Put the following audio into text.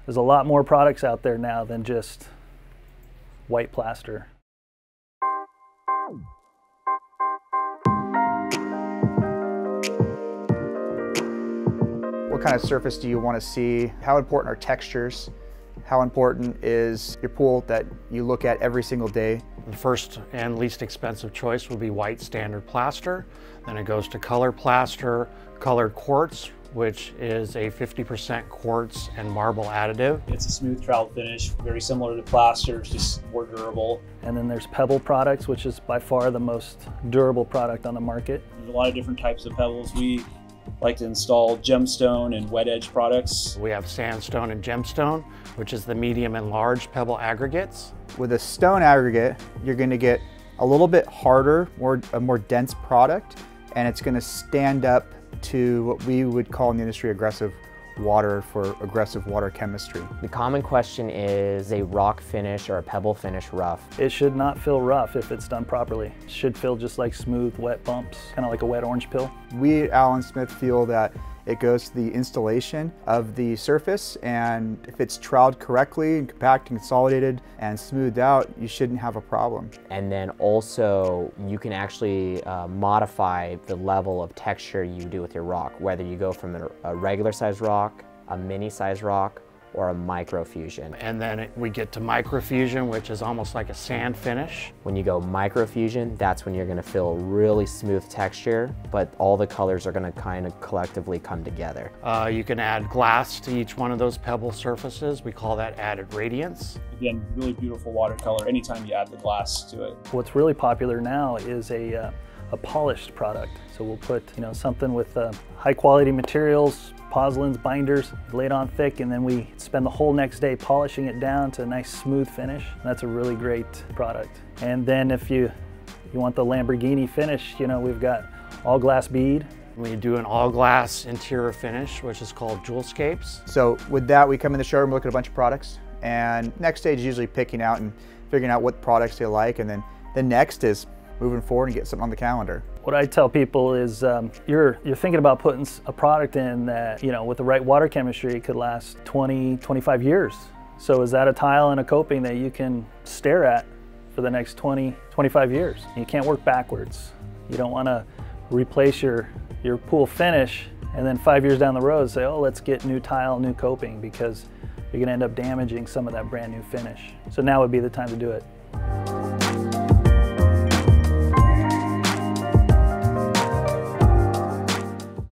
There's a lot more products out there now than just white plaster. What kind of surface do you want to see? How important are textures? How important is your pool that you look at every single day? The first and least expensive choice would be white standard plaster. Then it goes to color plaster, colored quartz, which is a 50% quartz and marble additive. It's a smooth trowel finish, very similar to plaster, just more durable. And then there's pebble products, which is by far the most durable product on the market. There's a lot of different types of pebbles. We like to install gemstone and wet edge products. We have sandstone and gemstone, which is the medium and large pebble aggregates. With a stone aggregate, you're going to get a little bit harder, a more dense product, and it's going to stand up to what we would call in the industry aggressive water for aggressive water chemistry. The common question is a rock finish or a pebble finish rough. It should not feel rough if it's done properly. It should feel just like smooth, wet bumps, kind of like a wet orange peel. We at Allen Smith feel that it goes to the installation of the surface, and if it's troweled correctly and compact and consolidated and smoothed out, you shouldn't have a problem. And then also you can actually modify the level of texture you do with your rock, whether you go from a regular size rock, a mini size rock, or a microfusion. And then we get to microfusion, which is almost like a sand finish. When you go microfusion, that's when you're gonna feel really smooth texture, but all the colors are gonna kind of collectively come together. You can add glass to each one of those pebble surfaces. We call that added radiance. Again, really beautiful watercolor anytime you add the glass to it. What's really popular now is a polished product. So we'll put something with high quality materials, pozzolans, binders, laid on thick, and then we spend the whole next day polishing it down to a nice smooth finish. That's a really great product. And then if you want the Lamborghini finish, we've got all glass bead. We do an all glass interior finish, which is called Jewelscapes. So with that, we come in the showroom, look at a bunch of products, and next stage is usually picking out and figuring out what products they like, and then the next is moving forward and get something on the calendar. What I tell people is you're thinking about putting a product in that, with the right water chemistry, it could last 20, 25 years. So is that a tile and a coping that you can stare at for the next 20, 25 years? You can't work backwards. You don't want to replace your pool finish and then 5 years down the road say, oh, let's get new tile, new coping, because you're going to end up damaging some of that brand new finish. So now would be the time to do it.